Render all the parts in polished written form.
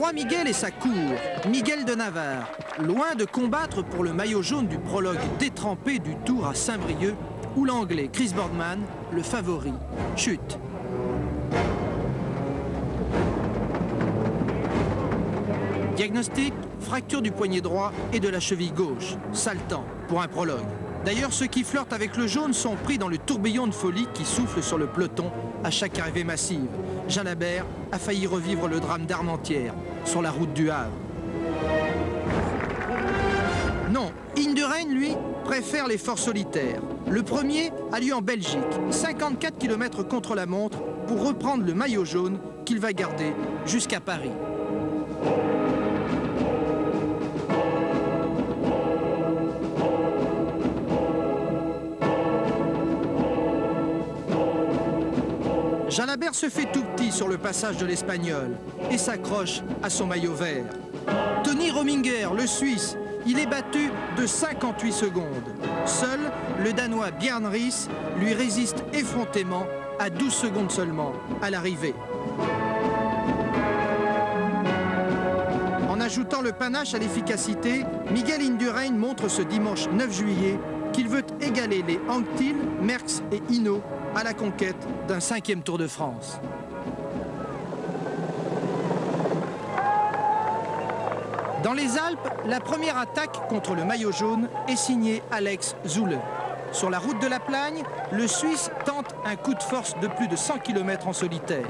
roi Miguel et sa cour, Miguel de Navarre, loin de combattre pour le maillot jaune du prologue détrempé du Tour à Saint-Brieuc, où l'Anglais Chris Boardman, le favori, chute. Diagnostic, fracture du poignet droit et de la cheville gauche. Sale temps pour un prologue. D'ailleurs, ceux qui flirtent avec le jaune sont pris dans le tourbillon de folie qui souffle sur le peloton à chaque arrivée massive. Jalabert a failli revivre le drame d'Armentières sur la route du Havre. Non, Indurain, lui, préfère l'effort solitaire. Le premier a lieu en Belgique, 54 km contre la montre pour reprendre le maillot jaune qu'il va garder jusqu'à Paris. Jalabert se fait tout petit sur le passage de l'Espagnol et s'accroche à son maillot vert. Tony Rominger, le Suisse, il est battu de 58 secondes. Seul, le Danois Björn Riis lui résiste effrontément à 12 secondes seulement à l'arrivée. En ajoutant le panache à l'efficacité, Miguel Indurain montre ce dimanche 9 juillet qu'il veut égaler les Anquetil, Merckx et Hinault à la conquête d'un 5e Tour de France. Dans les Alpes, la première attaque contre le maillot jaune est signée Alex Zülle. Sur la route de la Plagne, le Suisse tente un coup de force de plus de 100 km en solitaire.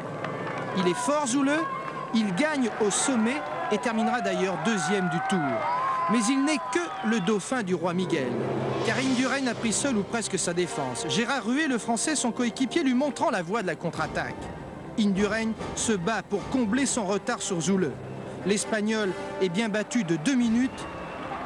Il est fort Zülle, il gagne au sommet et terminera d'ailleurs 2e du Tour. Mais il n'est que le dauphin du roi Miguel, car Indurain a pris seul ou presque sa défense. Gérard Ruet, le Français, son coéquipier, lui montrant la voie de la contre-attaque. Indurain se bat pour combler son retard sur Zülle. L'Espagnol est bien battu de 2 minutes,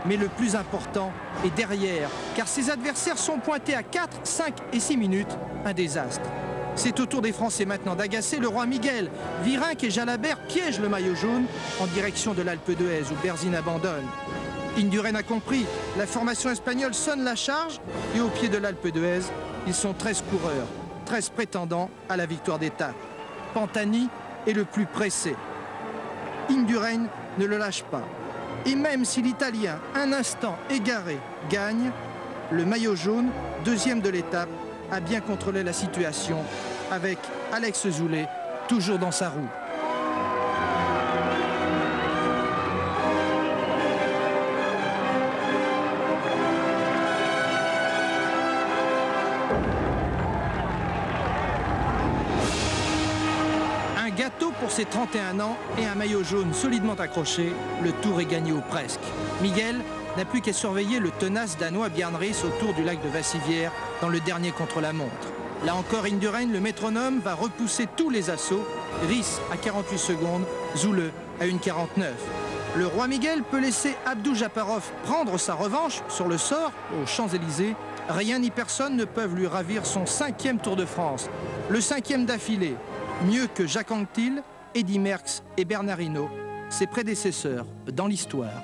mais le plus important est derrière, car ses adversaires sont pointés à 4, 5 et 6 minutes, un désastre. C'est au tour des Français maintenant d'agacer le roi Miguel. Virenque et Jalabert piègent le maillot jaune en direction de l'Alpe d'Huez, où Berzin abandonne. Indurain a compris, la formation espagnole sonne la charge et au pied de l'Alpe d'Huez, ils sont 13 coureurs, 13 prétendants à la victoire d'étape. Pantani est le plus pressé. Indurain ne le lâche pas. Et même si l'Italien, un instant égaré, gagne, le maillot jaune, 2e de l'étape, a bien contrôlé la situation avec Alex Zülle toujours dans sa roue. Un gâteau pour ses 31 ans et un maillot jaune solidement accroché, le Tour est gagné ou presque. Miguel n'a plus qu'à surveiller le tenace danois Björn Riis autour du lac de Vassivière dans le dernier contre-la-montre. Là encore, Indurain, le métronome, va repousser tous les assauts. Riis à 48 secondes, Zülle à 1,49. Le roi Miguel peut laisser Abdou Japarov prendre sa revanche sur le sort aux Champs-Élysées. Rien ni personne ne peuvent lui ravir son 5e Tour de France, le 5e d'affilée. Mieux que Jacques Anquetil, Eddy Merckx et Bernard Hinault, ses prédécesseurs dans l'histoire.